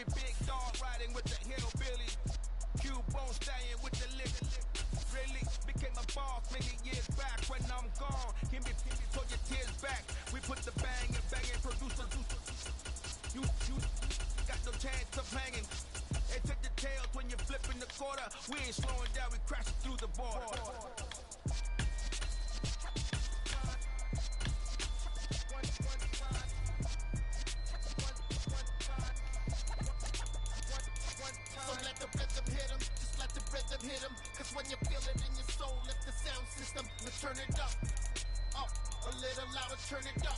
me big dog riding with the hillbillies. Cubone staying with the lick. Really became a boss many years back. When I'm gone, give me pull your tears back. We put the bang and producer. You got no chance of hanging. They took the tails when you're flipping the quarter. We ain't slowing down, we crashing through the border. So let the rhythm hit him, just let the rhythm hit him. Cause when you feel it in your soul, lift the sound system, let's turn it up. Up, a little louder, turn it up.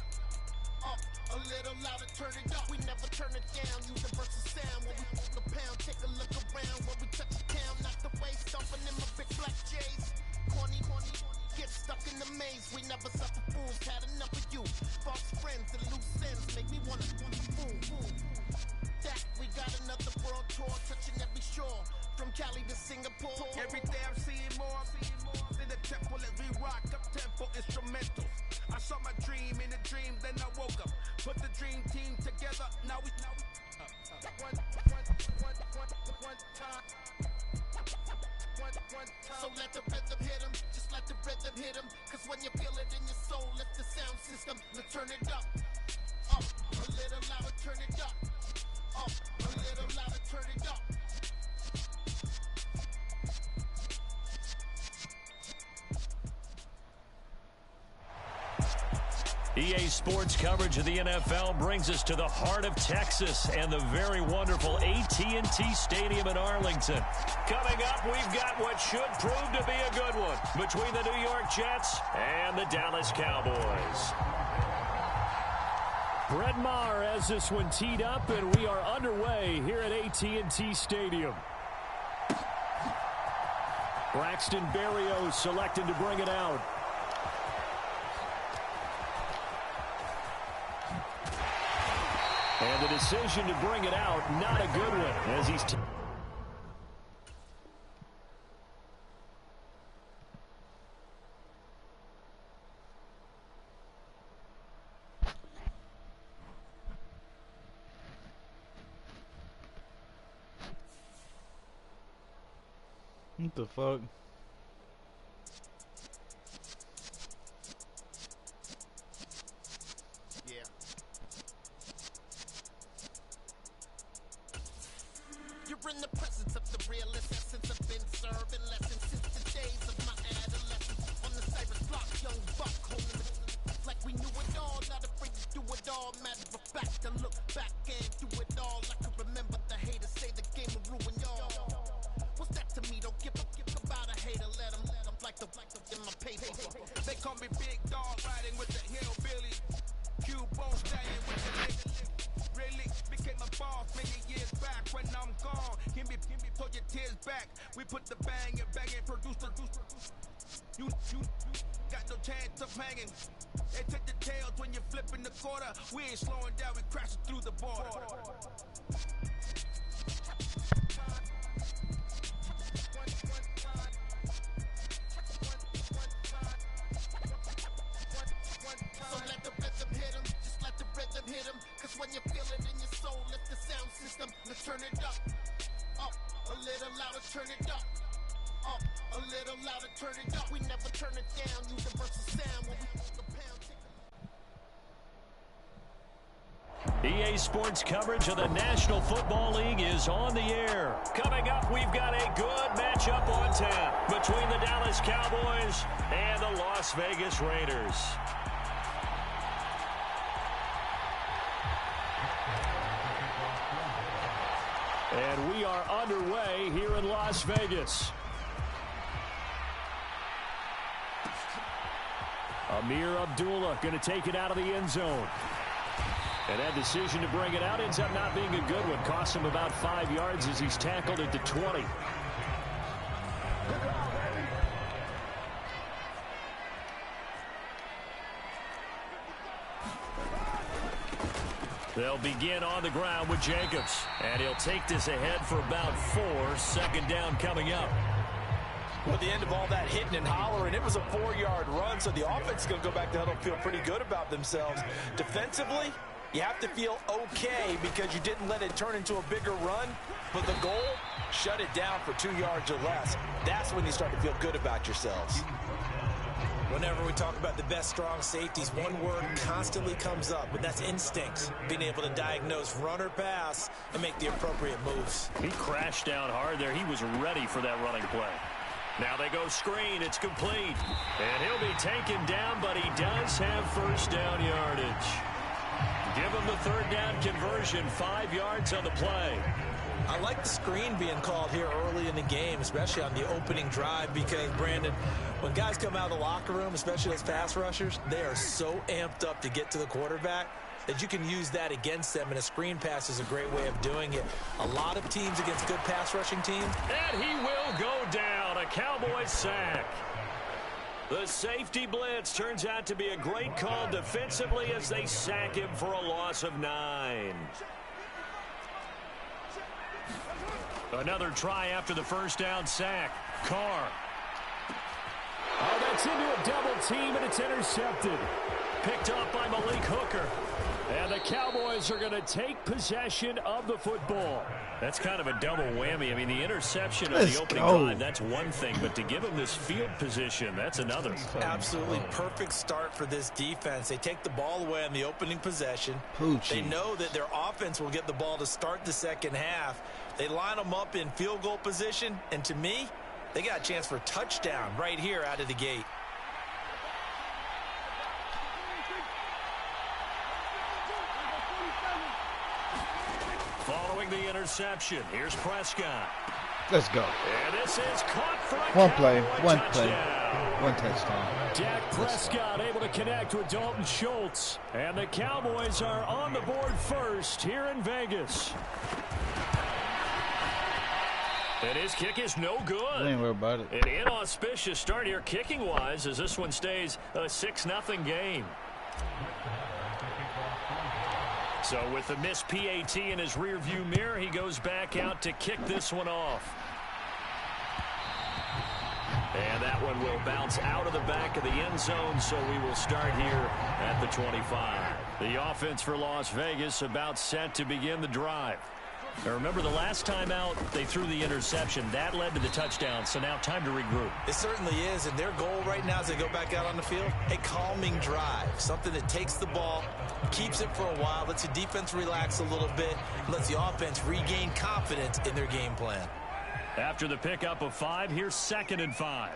Up, a little louder, turn it up. We never turn it down, universal sound. When we pull the pound, take a look around. When we touch the town, knock the waist, stomping in my big black J's. Corny, get stuck in the maze. We never suffer fools, had enough of you. False friends and loose ends make me wanna fool. That we got another world tour, touching every shore. From Cali to Singapore. Every day I'm seeing more in the temple as we rock up tempo instrumentals. I saw my dream in a dream, then I woke up. Put the dream team together, now we one time. So let the rhythm hit him, just let the rhythm hit him. Cause when you feel it in your soul, lift the sound system, let's turn it up. Up, a little louder, turn it up. Up, a little louder, turn it up. EA Sports coverage of the NFL brings us to the heart of Texas and the very wonderful AT&T Stadium in Arlington. Coming up, we've got what should prove to be a good one between the New York Jets and the Dallas Cowboys. Brett Maher has this one teed up, and we are underway here at AT&T Stadium. Braxton Berrios selected to bring it out. And the decision to bring it out, not a good one, as he's... What the fuck? You're in the presence of the realest essence. I've been serving lessons since the days of my adolescence. On the Cyrus block, young buck, holding it like we knew it all. Not afraid to do it all. Matter of fact, to look back and do it all. I can remember the haters say the game will ruin y'all. What's that to me? Don't give about a hater. Let them like the in my paper. They call me big dog riding with the hillbillies. Cubone staying with the lick. Really became a boss many years back. When I'm gone, give me pull your tears back. We put the bang and producer. You got no chance of hanging. They took the tails when you're flipping the quarter. We ain't slowing down, we crashing through the border. So let the rhythm hit him, just let the rhythm hit him. Cause when you feel it in your soul, lift the sound system, let's turn it up. Up, a little louder, turn it up. Up, a little louder, turn it up. We never turn it down, universal sound when we pull the pound. EA Sports coverage of the National Football League is on the air. Coming up, we've got a good matchup on tap between the Dallas Cowboys and the Las Vegas Raiders. And we are underway here in Las Vegas. Amir Abdullah going to take it out of the end zone. And that decision to bring it out ends up not being a good one. Cost him about 5 yards as he's tackled at the 20. They'll begin on the ground with Jacobs. And he'll take this ahead for about 4. Second down coming up. Well, at the end of all that hitting and hollering, it was a 4-yard run, so the offense is going to go back to huddle, feel pretty good about themselves. Defensively, You have to feel okay because you didn't let it turn into a bigger run, but the goal, shut it down for 2 yards or less. That's when you start to feel good about yourselves. Whenever we talk about the best strong safeties, one word constantly comes up, and that's instincts. Being able to diagnose run or pass and make the appropriate moves. He crashed down hard there. He was ready for that running play. Now they go screen. It's complete. And he'll be taken down, but he does have first down yardage. Give him the third down conversion, 5 yards on the play. I like the screen being called here early in the game, especially on the opening drive, because, Brandon, when guys come out of the locker room, especially those pass rushers, they are so amped up to get to the quarterback that you can use that against them, and a screen pass is a great way of doing it. A lot of teams against good pass rushing teams. And he will go down, a Cowboys sack. The safety blitz turns out to be a great call defensively as they sack him for a loss of 9. Another try after the first down sack. Carr. Oh, that's into a double team, and it's intercepted. Picked off by Malik Hooker. And the Cowboys are going to take possession of the football. That's kind of a double whammy. I mean, the interception of the opening drive, that's one thing. But to give them this field position, that's another. Absolutely perfect start for this defense. They take the ball away on the opening possession. They know that their offense will get the ball to start the second half. They line them up in field goal position. And to me, they got a chance for a touchdown right here out of the gate. Following the interception, here's Prescott. Let's go. And this is caught for a One play, one touchdown. Dak Prescott able to connect with Dalton Schultz. And the Cowboys are on the board first here in Vegas. And his kick is no good. Ain't worried about it. An inauspicious start here kicking-wise as this one stays a 6-0 game. So with the missed PAT in his rearview mirror, he goes back out to kick this one off. And that one will bounce out of the back of the end zone, so we will start here at the 25. The offense for Las Vegas about set to begin the drive. Now remember, the last time out, they threw the interception. That led to the touchdown, so now time to regroup. It certainly is, and their goal right now as they go back out on the field, a calming drive, something that takes the ball, keeps it for a while, lets the defense relax a little bit, lets the offense regain confidence in their game plan. After the pickup of 5, here's 2nd and 5.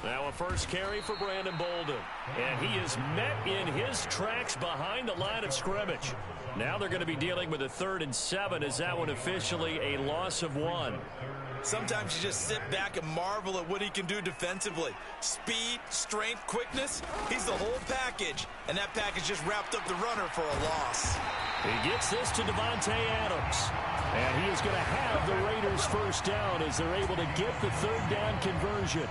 Now a first carry for Brandon Bolden. And he is met in his tracks behind the line of scrimmage. Now they're going to be dealing with a 3rd and 7 as that one officially a loss of 1. Sometimes you just sit back and marvel at what he can do defensively. Speed, strength, quickness, he's the whole package. And that package just wrapped up the runner for a loss. He gets this to Devontae Adams. And he is going to have the Raiders first down as they're able to get the 3rd down conversion.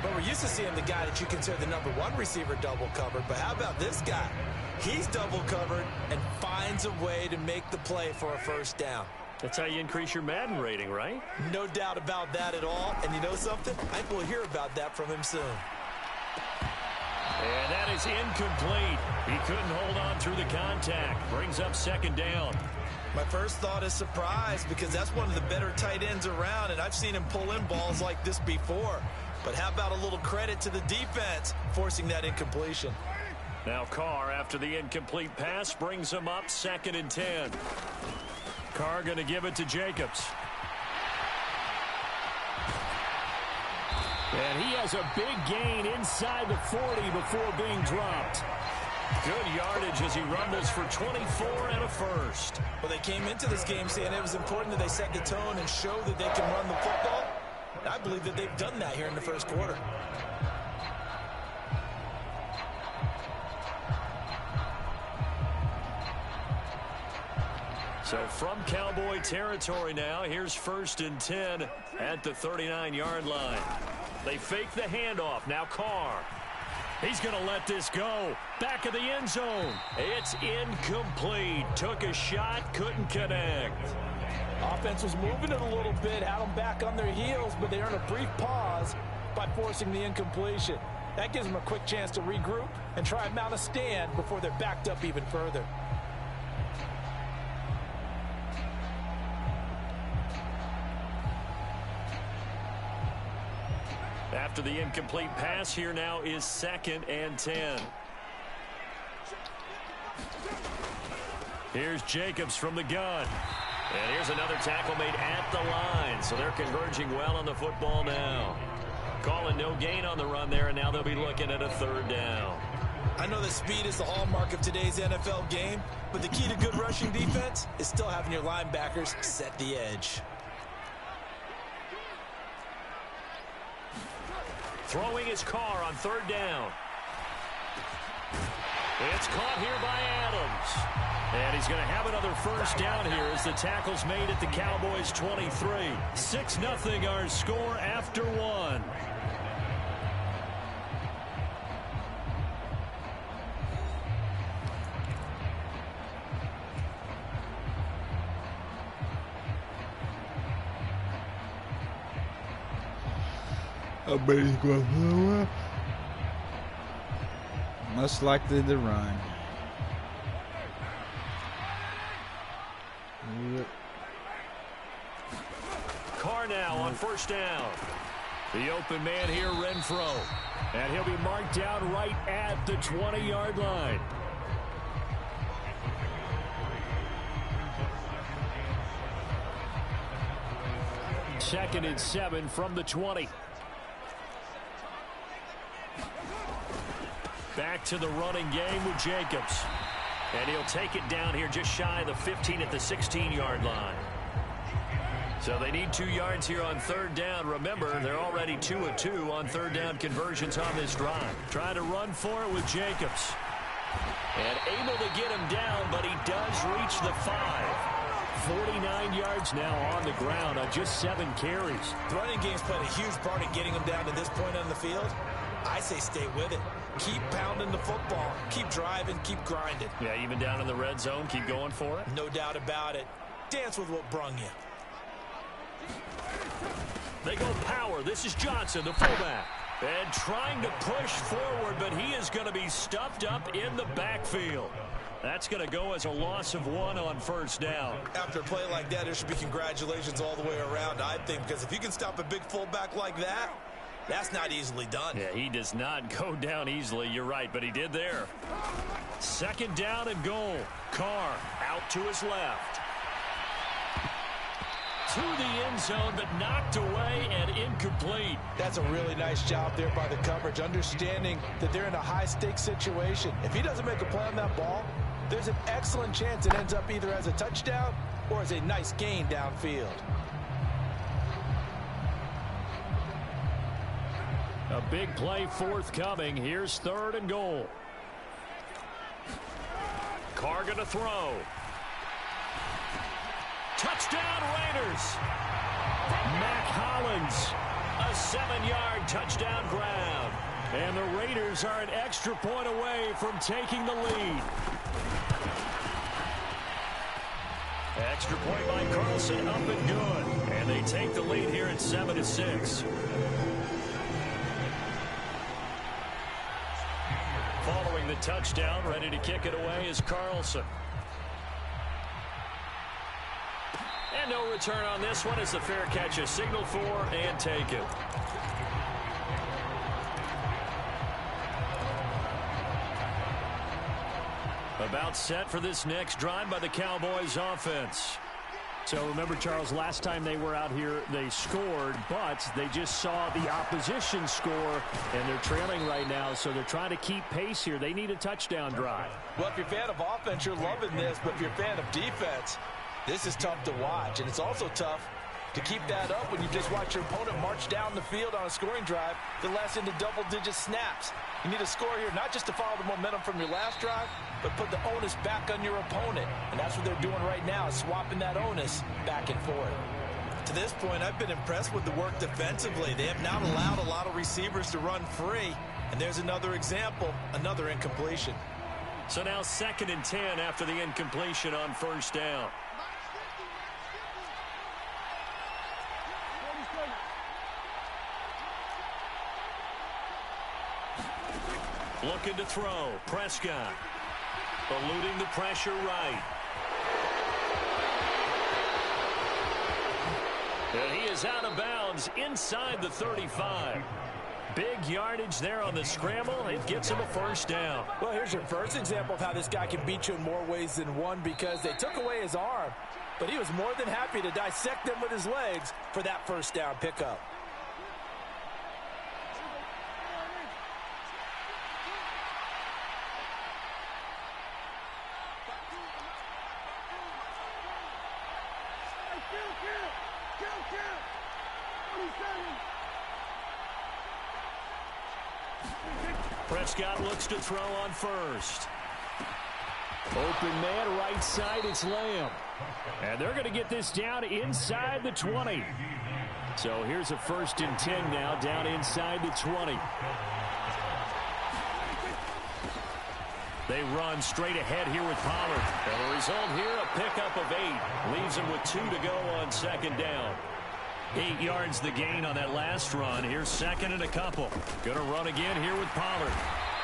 But we're used to seeing the guy that you consider the #1 receiver double covered. But how about this guy? He's double covered and finds a way to make the play for a first down. That's how you increase your Madden rating, right? No doubt about that at all. And you know something? I think we'll hear about that from him soon. And that is incomplete. He couldn't hold on through the contact. Brings up 2nd down. My first thought is surprise because that's one of the better tight ends around, and I've seen him pull in balls like this before. But how about a little credit to the defense forcing that incompletion? Now Carr, after the incomplete pass, brings him up 2nd and 10. Carr going to give it to Jacobs. And he has a big gain inside the 40 before being dropped. Good yardage as he rumbles for 24 and a first. Well, they came into this game saying it was important that they set the tone and show that they can run the football. I believe that they've done that here in the first quarter. So from Cowboy territory now, here's 1st and 10 at the 39-yard line. They fake the handoff. Now Carr. He's going to let this go. Back of the end zone. It's incomplete. Took a shot, couldn't connect. Offense was moving it a little bit, had them back on their heels, but they earned a brief pause by forcing the incompletion. That gives them a quick chance to regroup and try and mount a stand before they're backed up even further. After the incomplete pass, here now is 2nd and 10. Here's Jacobs from the gun. And here's another tackle made at the line. So they're converging well on the football now. Calling no gain on the run there, and now they'll be looking at a 3rd down. I know that speed is the hallmark of today's NFL game, but the key to good rushing defense is still having your linebackers set the edge. Throwing his car on 3rd down. It's caught here by Adams. And he's going to have another 1st down here as the tackle's made at the Cowboys' 23. 6-0 our score after 1. Most likely to run. Carr now on 1st down. The open man here, Renfro. And he'll be marked down right at the 20-yard line. Second and 7 from the 20. Back to the running game with Jacobs. And he'll take it down here just shy of the 15 at the 16-yard line. So they need 2 yards here on 3rd down. Remember, they're already 2 of 2 on 3rd down conversions on this drive. Trying to run for it with Jacobs. And able to get him down, but he does reach the 5. 49 yards now on the ground on just 7 carries. The running game's played a huge part in getting him down to this point on the field. I say stay with it. Keep pounding the football. Keep driving. Keep grinding. Yeah, even down in the red zone, keep going for it. No doubt about it. Dance with what brung you. They go power. This is Johnson, the fullback. And trying to push forward, but he is going to be stuffed up in the backfield. That's going to go as a loss of 1 on 1st down. After a play like that, there should be congratulations all the way around, I think, because if you can stop a big fullback like that, that's not easily done. Yeah, he does not go down easily. You're right, but he did there. 2nd down and goal. Carr out to his left. To the end zone, but knocked away and incomplete. That's a really nice job there by the coverage, understanding that they're in a high-stakes situation. If he doesn't make a play on that ball, there's an excellent chance it ends up either as a touchdown or as a nice gain downfield. A big play forthcoming. Here's 3rd and goal. Carr going to throw. Touchdown Raiders. Mac Hollins, a 7-yard touchdown grab. And the Raiders are an extra point away from taking the lead. Extra point by Carlson, up and good. And they take the lead here at 7-6. Following the touchdown, ready to kick it away is Carlson. And no return on this one as the fair catch is signaled for and taken. About set for this next drive by the Cowboys offense. So remember, Charles, last time they were out here, they scored, but they just saw the opposition score, and they're trailing right now, so they're trying to keep pace here. They need a touchdown drive. Well, if you're a fan of offense, you're loving this, but if you're a fan of defense, this is tough to watch, and it's also tough to keep that up when you just watch your opponent march down the field on a scoring drive that lasts into double-digit snaps. You need a score here, not just to follow the momentum from your last drive, but put the onus back on your opponent. And that's what they're doing right now, swapping that onus back and forth. To this point, I've been impressed with the work defensively. They have not allowed a lot of receivers to run free. And there's another example, another incompletion. So now 2nd and 10 after the incompletion on 1st down. Looking to throw. Prescott. Eluding the pressure right. And he is out of bounds inside the 35. Big yardage there on the scramble. It gets him a first down. Well, here's your first example of how this guy can beat you in more ways than one, because they took away his arm, but he was more than happy to dissect them with his legs for that first down pickup. Prescott looks to throw on first. Open man right side, it's Lamb. And they're going to get this down inside the 20. So here's a 1st and 10 now, down inside the 20. They run straight ahead here with Pollard. And the result here, a pickup of 8. Leaves him with 2 to go on 2nd down. 8 yards the gain on that last run. Here's 2nd and a couple. Gonna run again here with Pollard.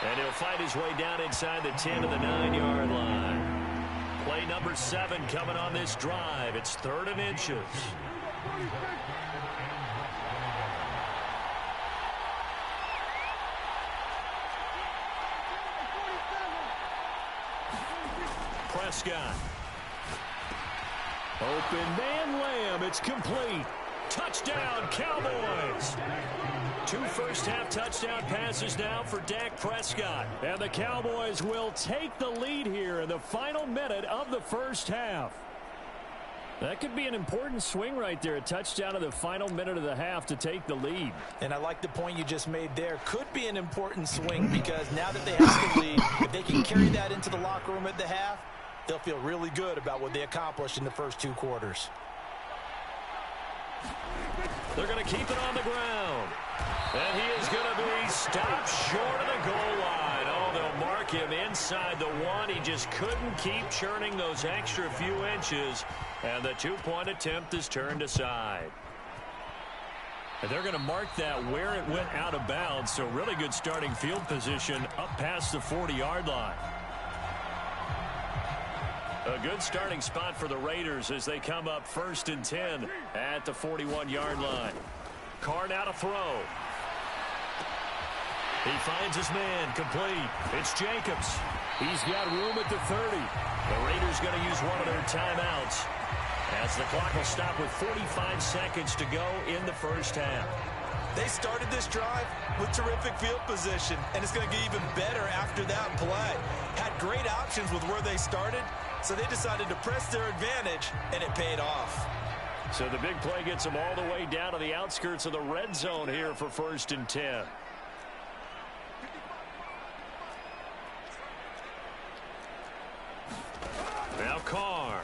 And he'll fight his way down inside the 10 to the 9-yard line. Play number 7 coming on this drive. It's 3rd and inches. Prescott. Open man Lamb. It's complete. Touchdown, Cowboys. 2 first-half touchdown passes now for Dak Prescott. And the Cowboys will take the lead here in the final minute of the first half. That could be an important swing right there. A touchdown in the final minute of the half to take the lead. And I like the point you just made there. Could be an important swing, because now that they have the lead, if they can carry that into the locker room at the half, they'll feel really good about what they accomplished in the first 2 quarters. They're going to keep it on the ground. And he is going to be stopped short of the goal line. Oh, they'll mark him inside the 1. He just couldn't keep churning those extra few inches. And the 2-point attempt is turned aside. And they're going to mark that where it went out of bounds. So really good starting field position up past the 40-yard line. A good starting spot for the Raiders as they come up 1st and 10 at the 41-yard line. Carr now to throw. He finds his man, complete. It's Jacobs. He's got room at the 30. The Raiders going to use one of their timeouts as the clock will stop with 45 seconds to go in the first half. They started this drive with terrific field position, and it's going to get even better after that play. Had great options with where they started, so they decided to press their advantage, and it paid off. So the big play gets them all the way down to the outskirts of the red zone here for 1st and 10. Now Carr.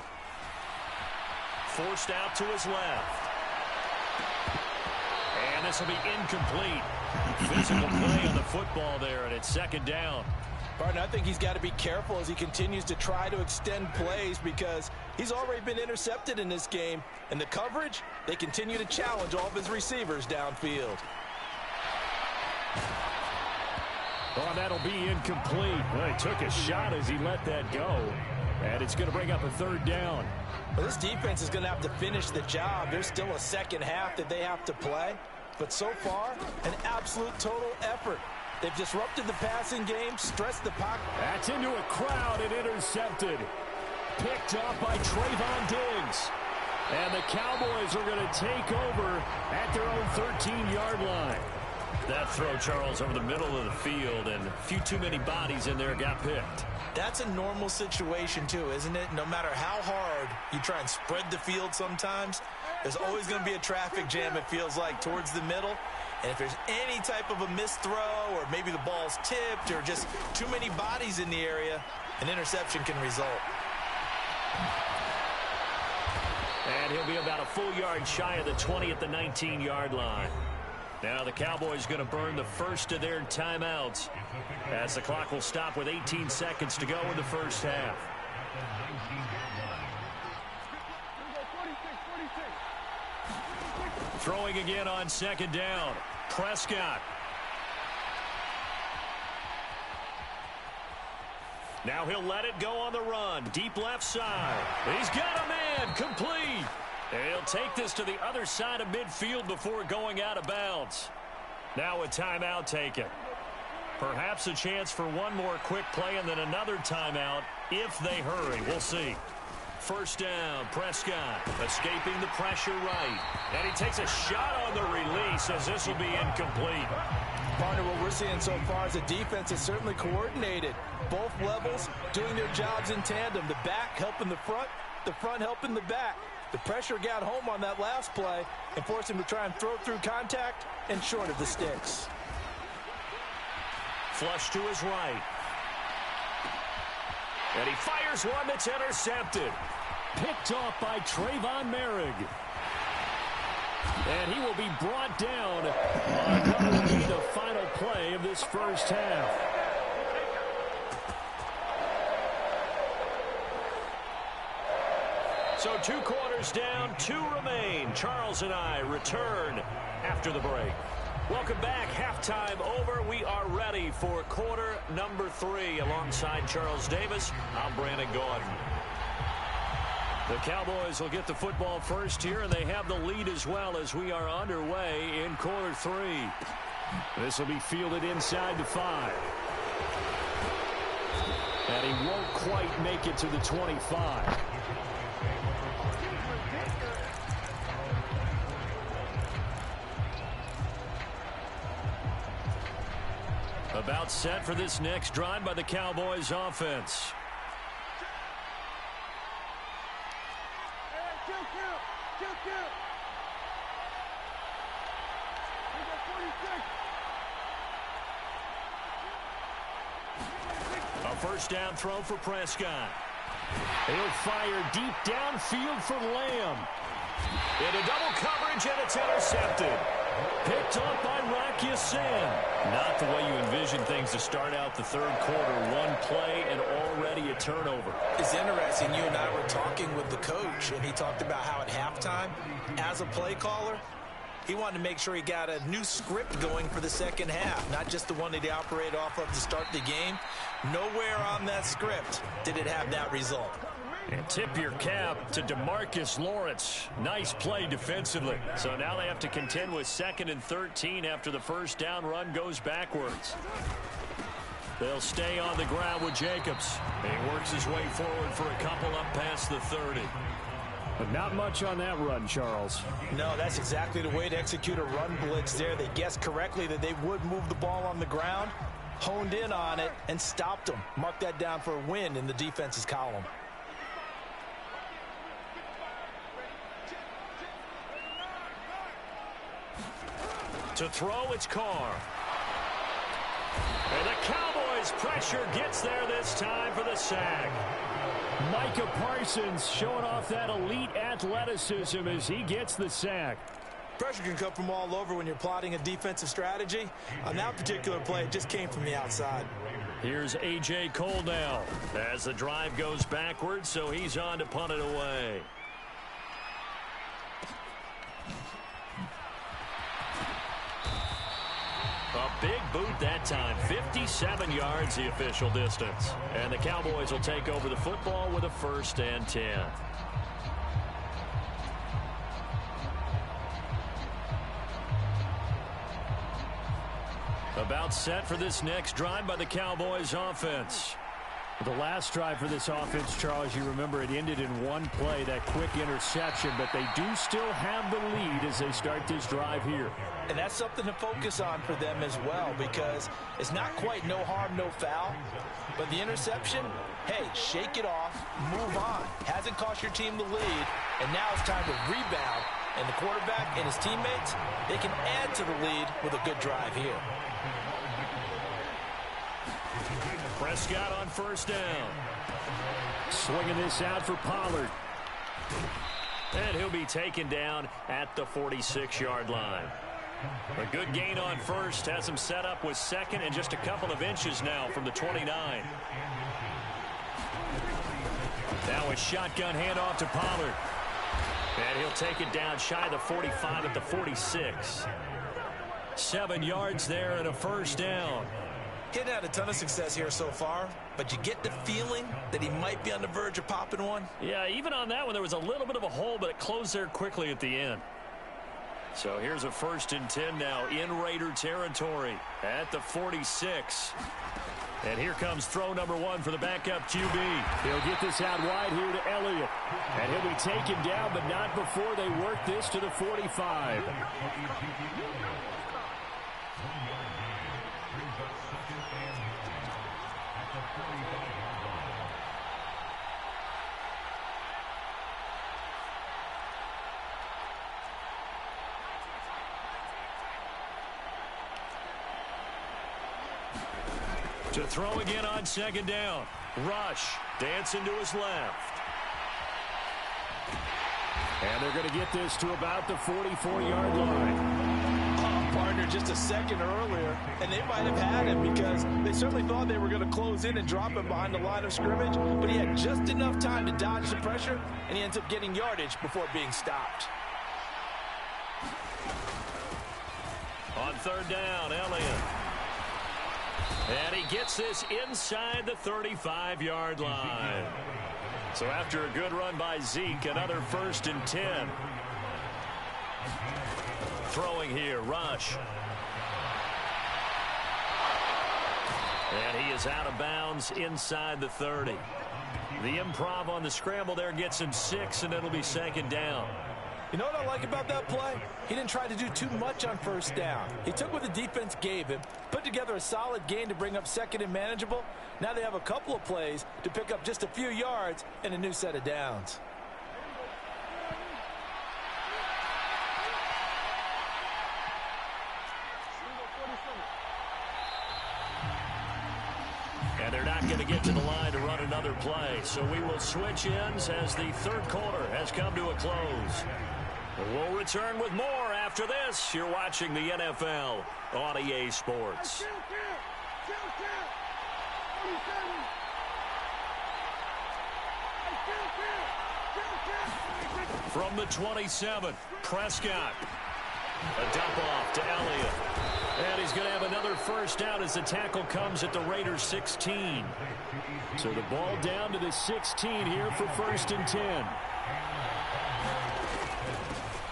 Forced out to his left. And this will be incomplete. Physical play on the football there, and it's 2nd down. Barton, I think he's got to be careful as he continues to try to extend plays, because he's already been intercepted in this game. And the coverage, they continue to challenge all of his receivers downfield. Oh, that'll be incomplete. Well, he took a shot as he let that go. And it's going to bring up a 3rd down. Well, this defense is going to have to finish the job. There's still a second half that they have to play. But so far, an absolute total effort. They've disrupted the passing game, stressed the pocket. That's into a crowd and intercepted. Picked up by Trayvon Diggs. And the Cowboys are going to take over at their own 13-yard line. That throw, Charles, over the middle of the field, and a few too many bodies in there got picked. That's a normal situation, too, isn't it? No matter how hard you try and spread the field sometimes, there's always going to be a traffic jam, it feels like, towards the middle. And if there's any type of a missed throw, or maybe the ball's tipped, or just too many bodies in the area, an interception can result. And he'll be about a full yard shy of the 20 at the 19-yard line. Now the Cowboys going to burn the first of their timeouts as the clock will stop with 18 seconds to go in the first half. Throwing again on 2nd down. Prescott. Now he'll let it go on the run. Deep left side. He's got a man. Complete. And he'll take this to the other side of midfield before going out of bounds. Now a timeout taken. Perhaps a chance for one more quick play and then another timeout if they hurry. We'll see. First down, Prescott escaping the pressure right. And he takes a shot on the release as this will be incomplete. Partner, what we're seeing so far is the defense is certainly coordinated. Both levels doing their jobs in tandem. The back helping the front helping the back. The pressure got home on that last play and forced him to try and throw through contact and short of the sticks. Flush to his right. And he fires one that's intercepted. Picked off by Trayvon Merrick. And he will be brought down on what will be the final play of this first half. So 2 quarters down, 2 remain. Charles and I return after the break. Welcome back. Halftime over. We are ready for quarter number 3. Alongside Charles Davis, I'm Brandon Gaudin. The Cowboys will get the football first here, and they have the lead as well as we are underway in quarter 3. This will be fielded inside the 5. And he won't quite make it to the 25. About set for this next drive by the Cowboys offense. A first down throw for Prescott. He'll fire deep downfield for Lamb. Into double coverage, and it's intercepted. Picked off by Rock Ya-Sin. Not the way you envision things to start out the third quarter. One play and already a turnover. It's interesting. You and I were talking with the coach, and he talked about how at halftime, as a play caller, he wanted to make sure he got a new script going for the second half, not just the one that he operated off of to start the game. Nowhere on that script did it have that result. And tip your cap to DeMarcus Lawrence. Nice play defensively. So now they have to contend with 2nd and 13 after the first down run goes backwards. They'll stay on the ground with Jacobs. He works his way forward for a couple up past the 30. But not much on that run, Charles. No, that's exactly the way to execute a run blitz there. They guessed correctly that they would move the ball on the ground, honed in on it, and stopped them. Mark that down for a win in the defense's column. To throw, it's Carr. And the Cowboys pressure gets there this time for the sack. Micah Parsons showing off that elite athleticism as he gets the sack. Pressure can come from all over when you're plotting a defensive strategy. On that particular play, it just came from the outside. Here's A.J. Cole now as the drive goes backwards, so he's on to punt it away. A big boot that time. 57 yards the official distance. And the Cowboys will take over the football with a 1st and 10. About set for this next drive by the Cowboys offense. The last drive for this offense, Charles, you remember it ended in one play, that quick interception, but they do still have the lead as they start this drive here. And that's something to focus on for them as well, because it's not quite no harm, no foul. But the interception, hey, shake it off, move on. Hasn't cost your team the lead, and now it's time to rebound. And the quarterback and his teammates, they can add to the lead with a good drive here. Prescott on first down. Swinging this out for Pollard. And he'll be taken down at the 46-yard line. A good gain on first. Has him set up with 2nd and just a couple of inches now from the 29. Now a shotgun handoff to Pollard. And he'll take it down shy of the 45 at the 46. 7 yards there and a first down. He hadn't had a ton of success here so far, but you get the feeling that he might be on the verge of popping one. Yeah, even on that one, there was a little bit of a hole, but it closed there quickly at the end. So here's a 1st and 10 now in Raider territory at the 46. And here comes throw number 1 for the backup QB. He'll get this out wide here to Elliott. And he'll be taken down, but not before they work this to the 45. To throw again on 2nd down. Rush dancing to his left. And they're going to get this to about the 44-yard line. Partner just a second earlier, and they might have had him because they certainly thought they were going to close in and drop him behind the line of scrimmage, but he had just enough time to dodge the pressure, and he ends up getting yardage before being stopped. On 3rd down, Elliott. And he gets this inside the 35-yard line. So after a good run by Zeke, another 1st and 10. Throwing here, Rush. And he is out of bounds inside the 30. The improv on the scramble there gets him 6, and it'll be 2nd down. You know what I like about that play? He didn't try to do too much on 1st down. He took what the defense gave him, put together a solid gain to bring up 2nd and manageable. Now they have a couple of plays to pick up just a few yards and a new set of downs. And they're not going to get to the line to run another play. So we will switch ends as the 3rd quarter has come to a close. We'll return with more after this. You're watching the NFL on EA Sports. From the 27, Prescott. A dump off to Elliott. And he's going to have another 1st down as the tackle comes at the Raiders 16. So the ball down to the 16 here for 1st and 10.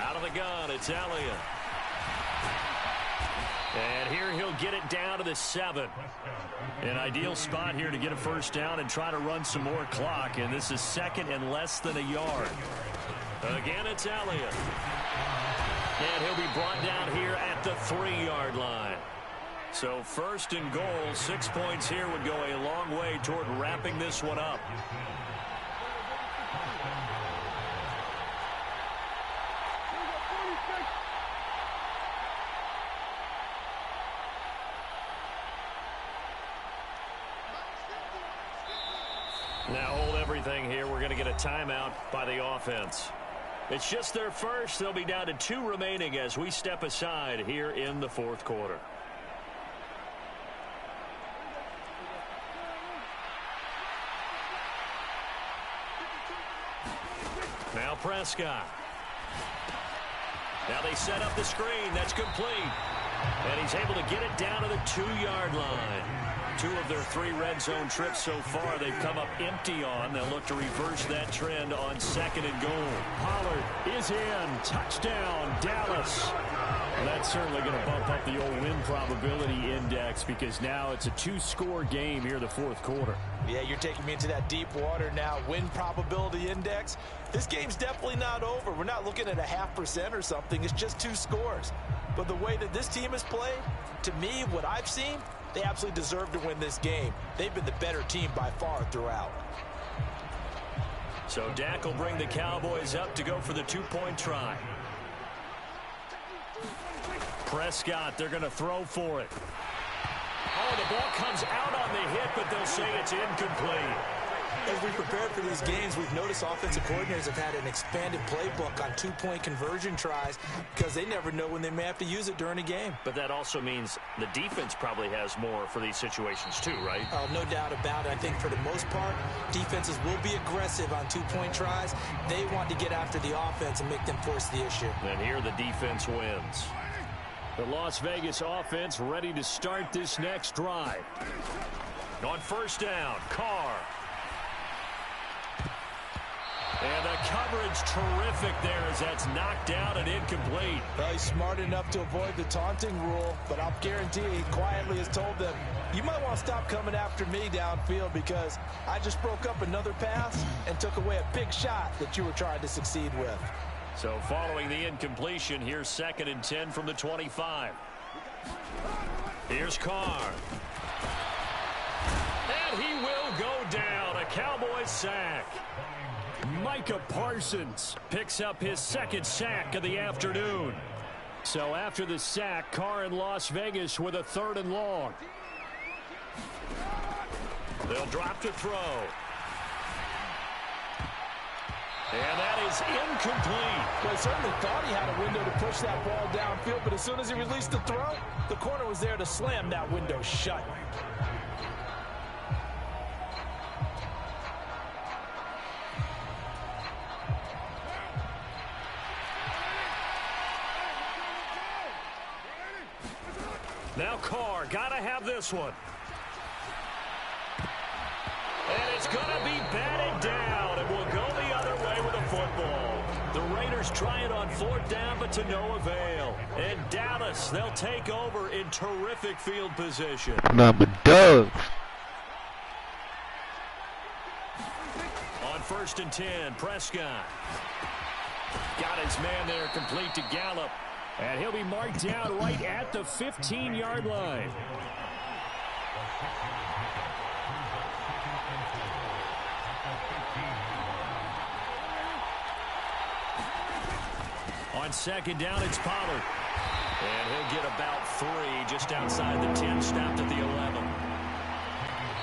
Out of the gun, it's Elliott. And here he'll get it down to the 7. An ideal spot here to get a 1st down and try to run some more clock. And this is 2nd and less than a yard. Again, it's Elliott. And he'll be brought down here at the 3-yard line. So 1st and goal, 6 points here would go a long way toward wrapping this one up. Now hold everything here. We're going to get a timeout by the offense. It's just their first. They'll be down to 2 remaining as we step aside here in the 4th quarter. Now Prescott. Now they set up the screen. That's complete. And he's able to get it down to the 2-yard line. 2 of their 3 red zone trips so far they've come up empty on. They'll look to reverse that trend on 2nd and goal. Pollard is in. Touchdown, Dallas. Well, that's certainly going to bump up the old win probability index because now it's a 2-score game here in the 4th quarter. Yeah, you're taking me into that deep water now. Win probability index. This game's definitely not over. We're not looking at a 0.5% or something. It's just 2 scores. But the way that this team has played, to me, what I've seen, they absolutely deserve to win this game. They've been the better team by far throughout. So Dak will bring the Cowboys up to go for the 2-point try. Prescott, they're going to throw for it. Oh, the ball comes out on the hit, but they'll say it's incomplete. As we prepared for these games, we've noticed offensive coordinators have had an expanded playbook on 2-point conversion tries because they never know when they may have to use it during a game. But that also means the defense probably has more for these situations too, right? No doubt about it. I think for the most part, defenses will be aggressive on 2-point tries. They want to get after the offense and make them force the issue. And here the defense wins. The Las Vegas offense ready to start this next drive. On first down, Carr. And the coverage terrific there as that's knocked down and incomplete. Well, he's smart enough to avoid the taunting rule, but I'll guarantee he quietly has told them, you might want to stop coming after me downfield because I just broke up another pass and took away a big shot that you were trying to succeed with. So following the incompletion, here's 2nd and 10 from the 25. Here's Carr. And he will go down. A Cowboys sack. Micah Parsons picks up his 2nd sack of the afternoon. So after the sack, Carr in Las Vegas with a 3rd and long. They'll drop to throw. And that is incomplete. Well, he certainly thought he had a window to push that ball downfield, but as soon as he released the throw, the corner was there to slam that window shut. Now Carr, gotta have this one. And it's gonna be batted down. It will go the other way with the football. The Raiders try it on 4th down, but to no avail. And Dallas, they'll take over in terrific field position. Number Doug. On 1st and 10, Prescott. Got his man there, complete to Gallup. And he'll be marked down right at the 15-yard line. On 2nd down, it's Pollard. And he'll get about 3 just outside the 10, stopped at the 11.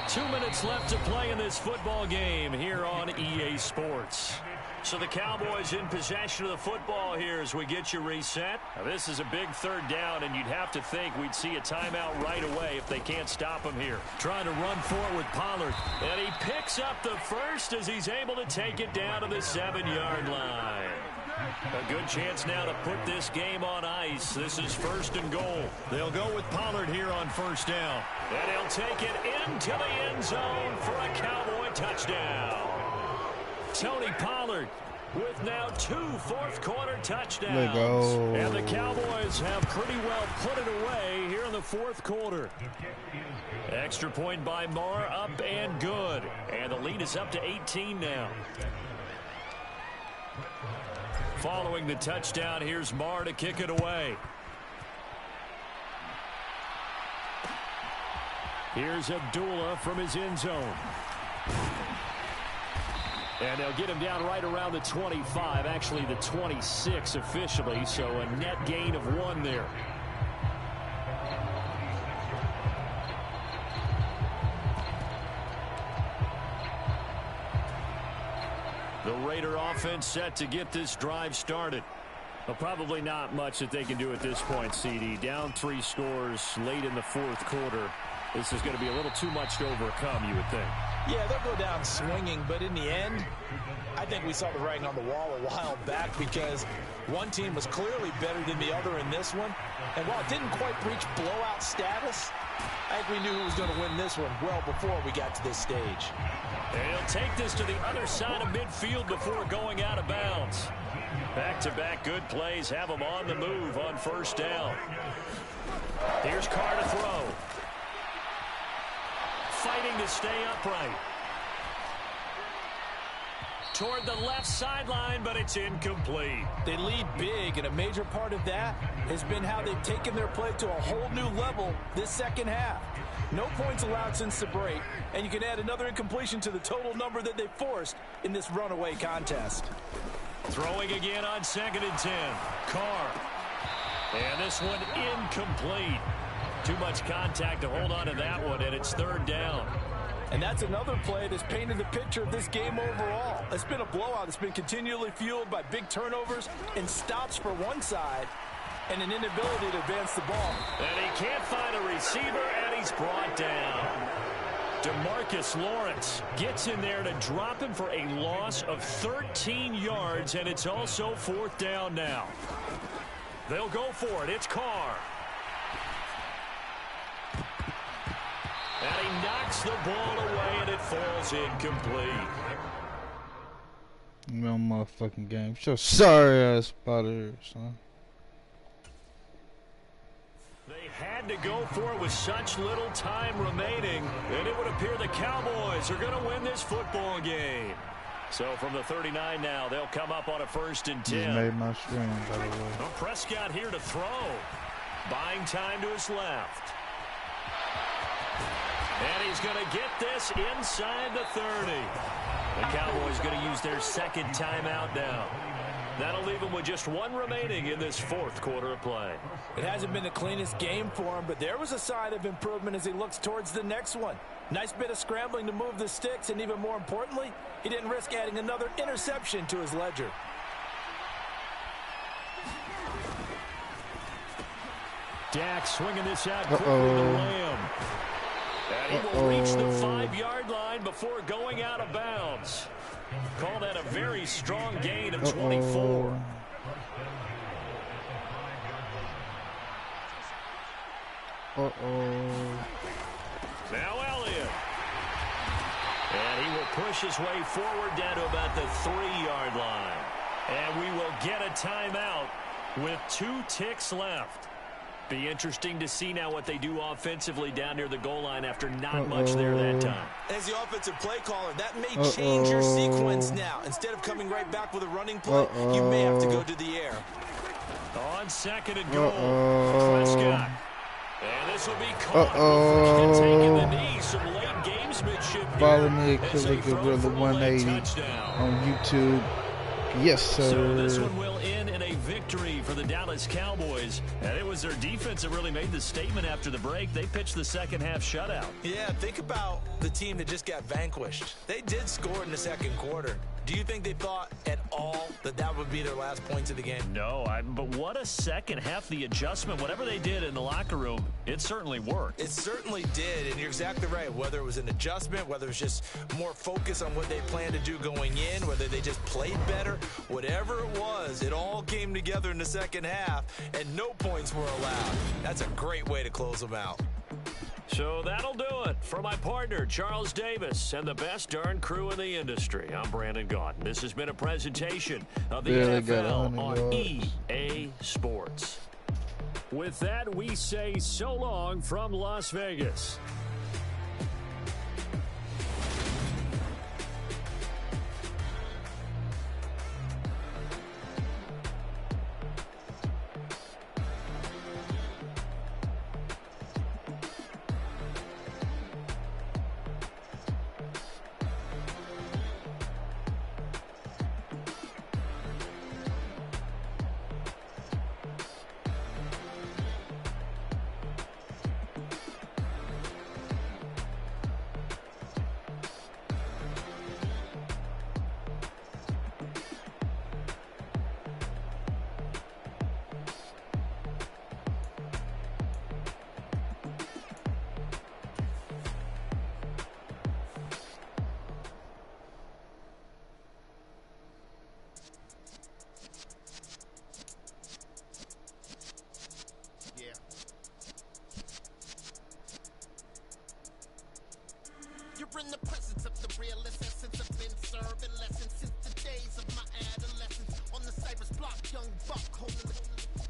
2 minutes left to play in this football game here on EA Sports. So the Cowboys in possession of the football here as we get you reset. Now this is a big 3rd down, and you'd have to think we'd see a timeout right away if they can't stop him here. Trying to run forward with Pollard. And he picks up the first as he's able to take it down to the 7-yard line. A good chance now to put this game on ice. This is 1st and goal. They'll go with Pollard here on 1st down. And he'll take it into the end zone for a Cowboy touchdown. Tony Pollard with now 2 fourth-quarter touchdowns. And the Cowboys have pretty well put it away here in the 4th quarter. Extra point by Marr, up and good. And the lead is up to 18 now. Following the touchdown, here's Marr to kick it away. Here's Abdullah from his end zone. And they'll get him down right around the 25, actually the 26 officially, so a net gain of 1 there. The Raider offense set to get this drive started. Well, probably not much that they can do at this point, CD. Down 3 scores late in the 4th quarter. This is going to be a little too much to overcome, you would think. Yeah, they'll go down swinging, but in the end, I think we saw the writing on the wall a while back because one team was clearly better than the other in this one. And while it didn't quite reach blowout status, I think we knew who was going to win this one well before we got to this stage. And he'll take this to the other side of midfield before going out of bounds. Back-to-back good plays have him on the move on 1st down. Here's Carr to throw. Fighting to stay upright. Toward the left sideline, but it's incomplete. They lead big, and a major part of that has been how they've taken their play to a whole new level this 2nd half. No points allowed since the break, and you can add another incompletion to the total number that they forced in this runaway contest. Throwing again on 2nd and 10. Carr. And this one incomplete. Too much contact to hold on to that one, and it's 3rd down. And that's another play that's painted the picture of this game overall. It's been a blowout. It's been continually fueled by big turnovers and stops for one side and an inability to advance the ball. And he can't find a receiver, and he's brought down. DeMarcus Lawrence gets in there to drop him for a loss of 13 yards, and it's also 4th down now. They'll go for it. It's Carr. And he knocks the ball away, and it falls incomplete. No motherfucking game. So sorry ass about it, son. They had to go for it with such little time remaining, and it would appear the Cowboys are going to win this football game. So from the 39 now, they'll come up on a 1st and 10. He made my screen, by the way. Well, Prescott here to throw. Buying time to his left. And he's going to get this inside the 30. The Cowboys going to use their 2nd timeout now. That'll leave him with just 1 remaining in this 4th quarter of play. It hasn't been the cleanest game for him, but there was a sign of improvement as he looks towards the next one. Nice bit of scrambling to move the sticks, and even more importantly, he didn't risk adding another interception to his ledger. Dak swinging this out quickly to Lamb. And he will reach the 5-yard line before going out of bounds. Call that a very strong gain of 24. Now Elliott. And he will push his way forward down to about the 3-yard line. And we will get a timeout with 2 ticks left. Be interesting to see now what they do offensively down near the goal line after not much there that time. As the offensive play caller, that may change your sequence now. Instead of coming right back with a running play, you may have to go to the air. On 2nd and goal, Prescott. And this will be caught before taking the knee. Some late gamesmanship here. Follow me at Killer Gorilla 180 on YouTube. Yes, sir. So this one will end in a victory for the Dallas Cowboys. And it was their defense that really made the statement after the break. They pitched the 2nd half shutout. Yeah, think about the team that just got vanquished. They did score in the 2nd quarter. Do you think they thought at all that that would be their last points of the game? No, but what a 2nd half. The adjustment, whatever they did in the locker room, it certainly worked. It certainly did, and you're exactly right. Whether it was an adjustment, whether it was just more focus on what they planned to do going in, whether they just played better, whatever it was, it all came together in the 2nd half, and no points were allowed. That's a great way to close them out. So that'll do it for my partner, Charles Davis, and the best darn crew in the industry. I'm Brandon Gaudin. This has been a presentation of the NFL on EA Sports. With that, we say so long from Las Vegas. You're in the presence of the realest essence. I've been serving lessons since the days of my adolescence. On the Cyrus block, young buck holding it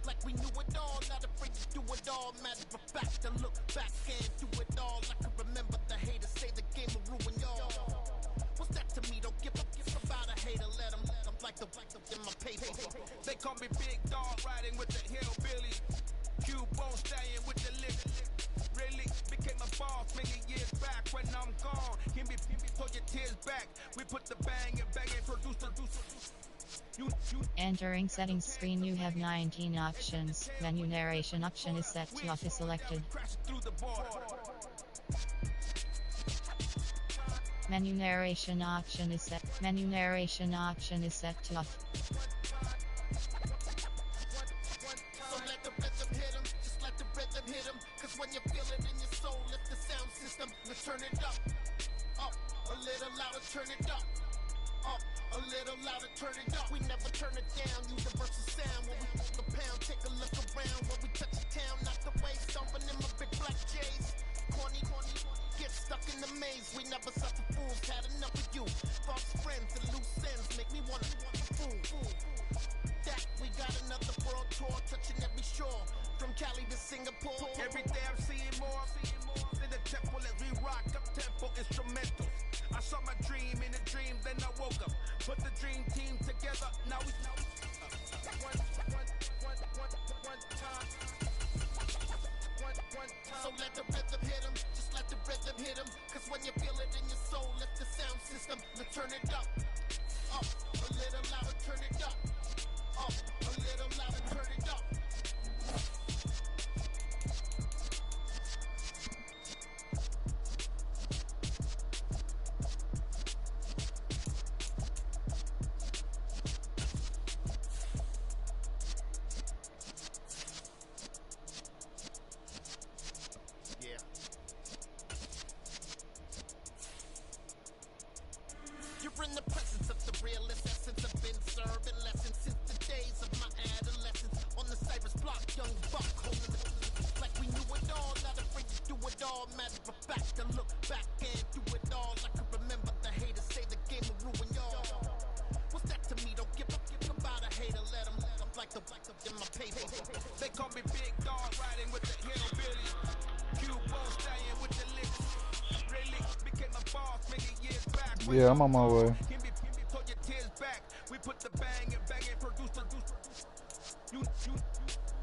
like we knew it all. Not afraid to do it all. Matter of fact, to look back and do it all. I can remember the haters say the game will ruin y'all. What's that to me? Don't give a about a hater. Let them like the in my paper. They call me Big Dog, riding with the hillbilly. Q-Bone staying with the lick. Really became a boss many years back. When I'm gone, give me pull your tears back. We put the bang and bang and produce. Entering settings screen, you have 19 options. Menu narration option is set to off is selected. Menu narration option is set. Menu narration option is set to off. So let the rhythm hit 'em, just let the rhythm hit 'em. 'Cause when you feel it in your soul, lift the sound system, let's turn it up, a little louder, turn it up, a little louder, turn it up. We never turn it down, universal sound. When we pull the pound, take a look around. When we touch the town, knock the way, stomping in my big black J's. Corny, get Singapore. Every day I'm seeing more in the temple as we rock up tempo instrumentals. I saw my dream in a dream, then I woke up. Put the dream team together, now we so let the rhythm hit him, just let the rhythm hit him. Cause when you feel it in your soul, lift the sound system, now turn it up, a little louder, turn it up, a little louder, turn it up. You're in the presence of the realest essence. I've been serving lessons since the days of my adolescence. On the Cyrus block, young buck holding the like we knew it all. Not afraid to do it all. Matter of fact, to look back and do it all. I can remember the haters say the game will ruin y'all. What's that to me? Don't give about a hater. Let them like the in my paper. They call me Big Dog, riding with the hillbilly. Cubo staying with the lips. Really became a boss many years back. Yeah, I'm on my way. We put the bang and bang and produce. You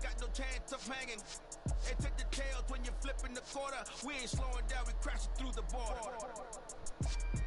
got no chance of hanging. And take the tails when you're flipping the quarter. We ain't slowing down, we crashing through the border.